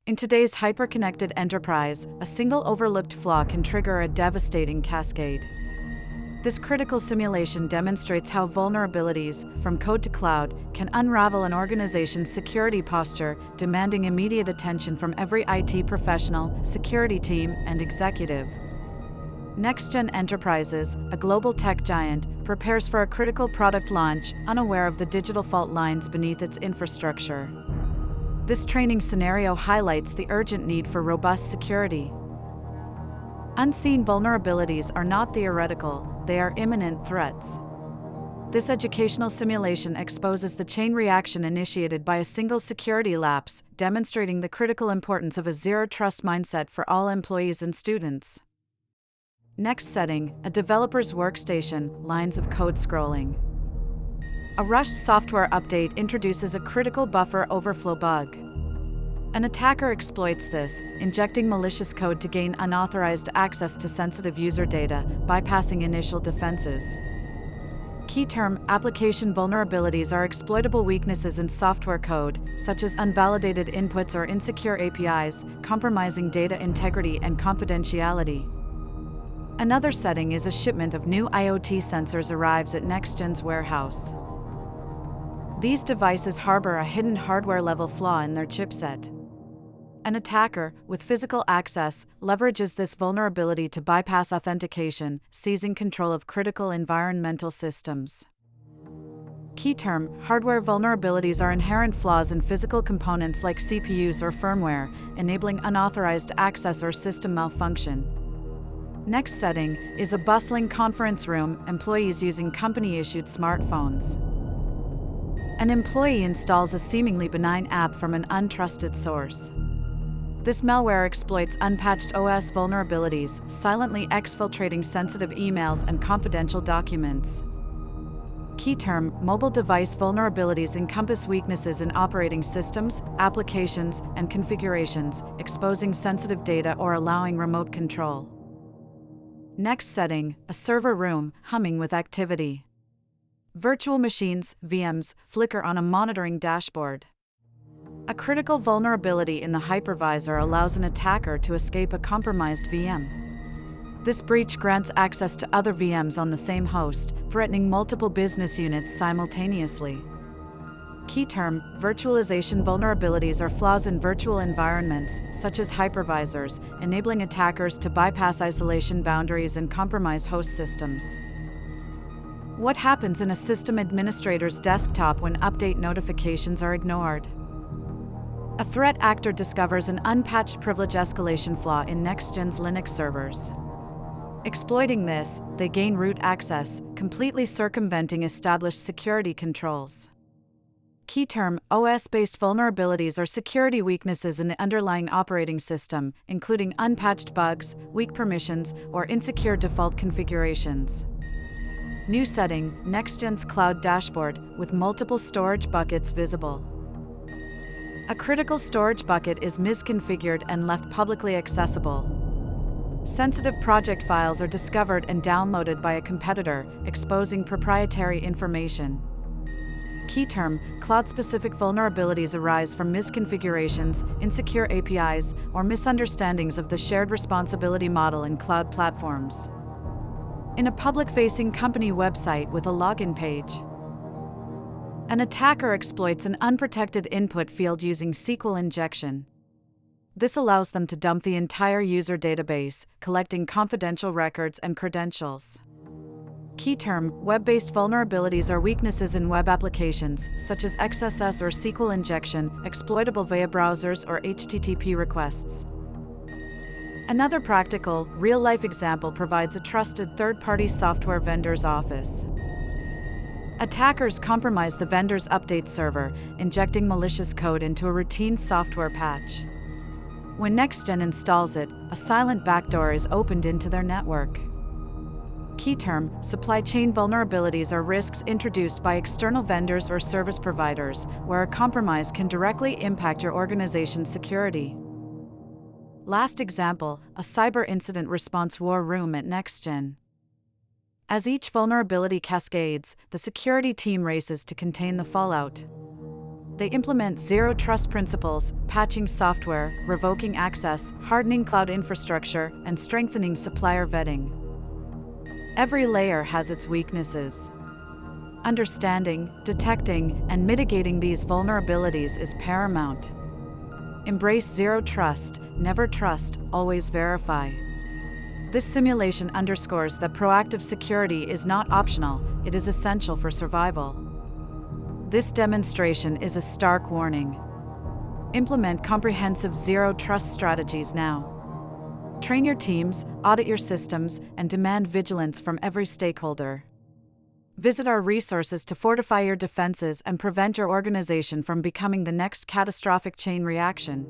In today's hyper-connected enterprise, a single overlooked flaw can trigger a devastating cascade. This critical simulation demonstrates how vulnerabilities, from code to cloud, can unravel an organization's security posture, demanding immediate attention from every IT professional, security team, and executive. NexGen Enterprises, a global tech giant, prepares for a critical product launch, unaware of the digital fault lines beneath its infrastructure. This training scenario highlights the urgent need for robust security. Unseen vulnerabilities are not theoretical, they are imminent threats. This educational simulation exposes the chain reaction initiated by a single security lapse, demonstrating the critical importance of a zero-trust mindset for all employees and students. Next setting, a developer's workstation, lines of code scrolling. A rushed software update introduces a critical buffer overflow bug. An attacker exploits this, injecting malicious code to gain unauthorized access to sensitive user data, bypassing initial defenses. Key term: application vulnerabilities are exploitable weaknesses in software code, such as unvalidated inputs or insecure APIs, compromising data integrity and confidentiality. Another setting is a shipment of new IoT sensors arrives at NexGen's warehouse. These devices harbor a hidden hardware-level flaw in their chipset. An attacker, with physical access, leverages this vulnerability to bypass authentication, seizing control of critical environmental systems. Key term: hardware vulnerabilities are inherent flaws in physical components like CPUs or firmware, enabling unauthorized access or system malfunction. Next setting is a bustling conference room, employees using company-issued smartphones. An employee installs a seemingly benign app from an untrusted source. This malware exploits unpatched OS vulnerabilities, silently exfiltrating sensitive emails and confidential documents. Key term: mobile device vulnerabilities encompass weaknesses in operating systems, applications, and configurations, exposing sensitive data or allowing remote control. Next setting, a server room, humming with activity. Virtual machines, VMs, flicker on a monitoring dashboard. A critical vulnerability in the hypervisor allows an attacker to escape a compromised VM. This breach grants access to other VMs on the same host, threatening multiple business units simultaneously. Key term: virtualization vulnerabilities are flaws in virtual environments, such as hypervisors, enabling attackers to bypass isolation boundaries and compromise host systems. What happens in a system administrator's desktop when update notifications are ignored? A threat actor discovers an unpatched privilege escalation flaw in NexGen's Linux servers. Exploiting this, they gain root access, completely circumventing established security controls. Key term: OS-based vulnerabilities are security weaknesses in the underlying operating system, including unpatched bugs, weak permissions, or insecure default configurations. New setting: NexGen's cloud dashboard, with multiple storage buckets visible. A critical storage bucket is misconfigured and left publicly accessible. Sensitive project files are discovered and downloaded by a competitor, exposing proprietary information. Key term: cloud-specific vulnerabilities arise from misconfigurations, insecure APIs, or misunderstandings of the shared responsibility model in cloud platforms. In a public-facing company website with a login page, an attacker exploits an unprotected input field using SQL injection. This allows them to dump the entire user database, collecting confidential records and credentials. Key term: web-based vulnerabilities are weaknesses in web applications, such as XSS or SQL injection, exploitable via browsers or HTTP requests. Another practical, real-life example provides a trusted third-party software vendor's office. Attackers compromise the vendor's update server, injecting malicious code into a routine software patch. When NexGen installs it, a silent backdoor is opened into their network. Key term: supply chain vulnerabilities are risks introduced by external vendors or service providers, where a compromise can directly impact your organization's security. Last example, a cyber incident response war room at NexGen. As each vulnerability cascades, the security team races to contain the fallout. They implement zero trust principles, patching software, revoking access, hardening cloud infrastructure, and strengthening supplier vetting. Every layer has its weaknesses. Understanding, detecting, and mitigating these vulnerabilities is paramount. Embrace zero trust, never trust, always verify. This simulation underscores that proactive security is not optional, it is essential for survival. This demonstration is a stark warning. Implement comprehensive zero trust strategies now. Train your teams, audit your systems, and demand vigilance from every stakeholder. Visit our resources to fortify your defenses and prevent your organization from becoming the next catastrophic chain reaction.